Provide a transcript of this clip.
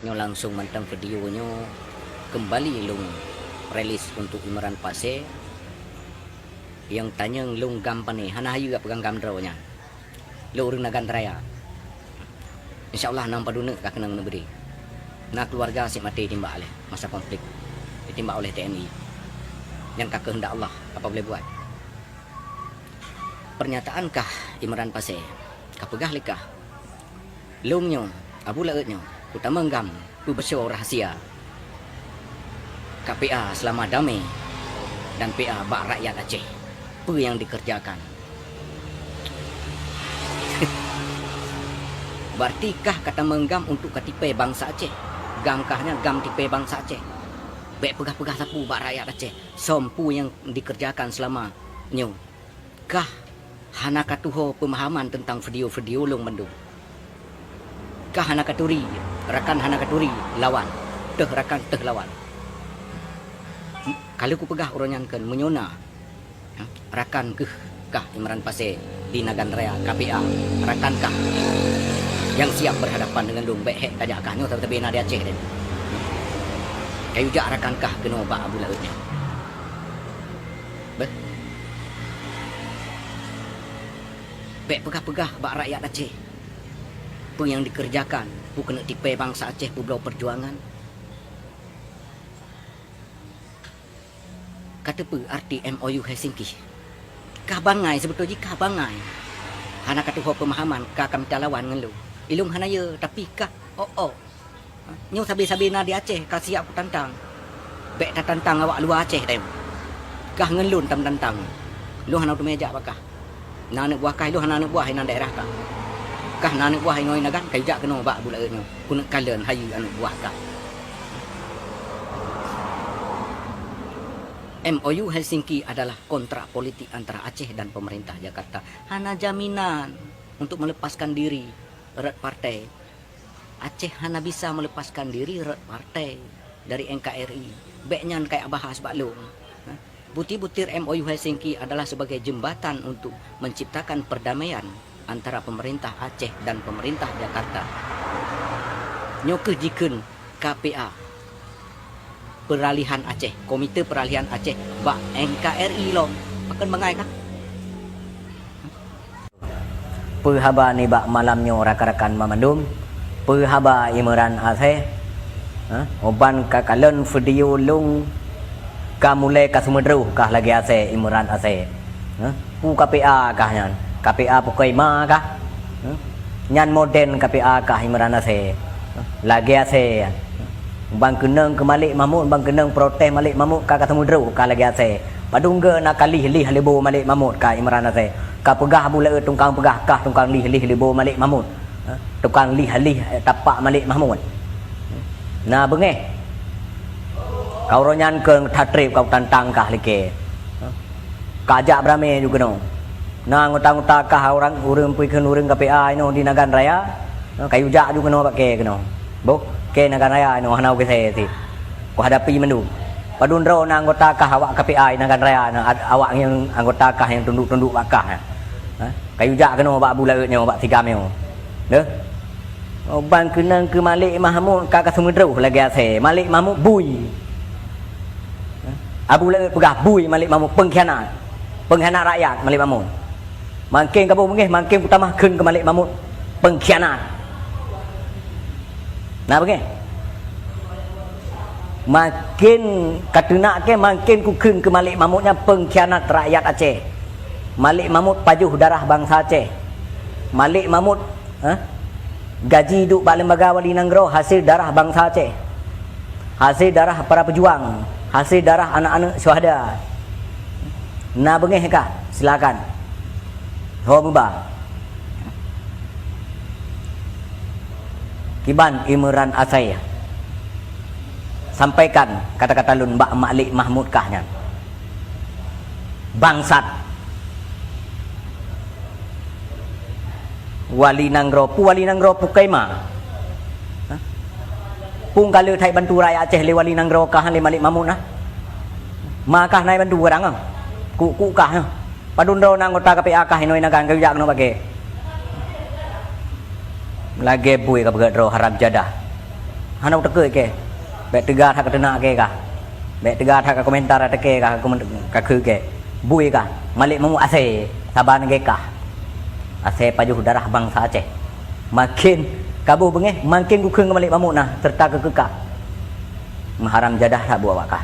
nyo langsung mantang videonya kembali lung rilis untuk Imran Pasir yang tanya lung gam pani hana hayu pegang gam drawnya lu urang nagan raya insyaallah nang paduna ka kena beri na keluarga si mati timbak oleh masa konflik ditimbak oleh TNI yang ka kehendak Allah apa boleh buat. Pernyataankah Imran Pasir kapegah lekah lungnya abu lautnya utama gam pu bersau rahasia KPA selama damai dan PA bak rakyat Aceh apa yang dikerjakan. Berartikah kata menggam untuk ketipai bangsa Aceh? Gamkahnya gam tipai bangsa Aceh. Baik pegah-pegah sapu bak rakyat Aceh. Sompu yang dikerjakan selama nyu. Kah hana katuho pemahaman tentang video-video long mendung. Kah hana katuri, rakan hana katuri lawan. Teh rakan teh lawan. Kalau ku pegah uronyankeun menyona rakan kah Imran Pasir di Nagan Raya KPA rakankah yang siap berhadapan dengan lung baik hek kajak kahnya tapi na di Aceh den kayu jak rakankah kena bak abu lautnya bet baik pegah-pegah bak rakyat Aceh apa yang dikerjakan pu kena tipai bangsa Aceh pu belau perjuangan kata apa arti MOU Helsinki kah bangai sebetulnya kah bangai hana kata pemahaman kah kami lawan dengan lu ilung hana ya tapi kah nyu sabi-sabi na di Aceh kah siap ku tantang bek ta tantang awak luar Aceh tem kah ngelun tam tantang lu hana tu meja bakah na nak buah kah lu hana nak buah ina daerah kah na nak buah inoi nagan kai jak kena bak bulaeunyo kun kalen hayu anak buah kah. MOU Helsinki adalah kontrak politik antara Aceh dan pemerintah Jakarta. Hana jaminan untuk melepaskan diri erat partai. Aceh hana bisa melepaskan diri erat partai dari NKRI. Beknya kayak bahas baklung. Butir-butir MOU Helsinki adalah sebagai jembatan untuk menciptakan perdamaian antara pemerintah Aceh dan pemerintah Jakarta. Nyoke jikeun KPA Peralihan Aceh, Komite Peralihan Aceh, bak NKRI long, akan mengai kah? Perhaba ni bak malamnya rakan-rakan mamandum, perhaba Imran Aceh, oban kakalan video lung, kamulai kasumedru kah lagi Aceh Imran Aceh, pu KPA kah nyan, KPA pukai ma kah, nyan modern KPA kah Imran Aceh, lagi Aceh. Bang kenang ke Malik Mahmud, bang kenang protes Malik Mahmud ka Samudra ka lagi Aceh. Padungga nak kalih-lih lebo Malik Mahmud ka Imran Aceh. Ka pegah bula tungkang pegah kah tungkang lih-lih lebo Malik Mahmud. Tukang lih-lih tapak Malik Mahmud. Nah bengeh. Kau ronyan ke tatrip kau tantang kah like. Kajak berame juga no. Nah ngutang-ngutang kah orang urang puikeun urang KPA ino di Nagan Raya. Kayu jak juga no pakai keno. Bo ke Nagan Raya no hanau ke saya ti ku hadapi mendu padun ro na anggota kah awak KPI Nagan Raya na awak yang anggota kah yang tunduk-tunduk bakah kayu jak kena bak bulautnya bak tigamnya deh oban kenang ke Malik Mahmud ka Samudra lagi Aceh Malik Mahmud bui abu laut pegah bui Malik Mahmud pengkhianat rakyat Malik Mahmud makin kabu mengeh makin utama keun ke Malik Mahmud pengkhianat. Nah begini, makin katunak ke makin kukun ke Malik Mahmudnya pengkhianat rakyat Aceh. Malik Mahmud pajuh darah bangsa Aceh. Malik Mahmud gaji hidup bak lembaga Wali Nanggro hasil darah bangsa Aceh, hasil darah para pejuang, hasil darah anak-anak syuhada. Nah begini kah? Silakan. Ho bubah. Kiban Imran Aceh sampaikan kata-kata lun Mbak Malik Mahmud kahnya bangsat Wali Nanggro pukai ma pung kalau thai bantu rakyat Aceh le Wali Nanggro kah le Malik Mahmud nah makah nai bantu orang ku kah padun ro anggota KPA kah inoi nagan kau jak no pakai lagi bui ka begat ro harap jadah hanau teke ke be tega tha katena ke ka be tega tha ka komentar teke ka khư ke bui ka malik mamu ase saban ke ka ase pajuh darah bangsa Aceh makin kabu bengeh makin ku khương malik mamu nah serta ke ka maharam jadah tak buat wakah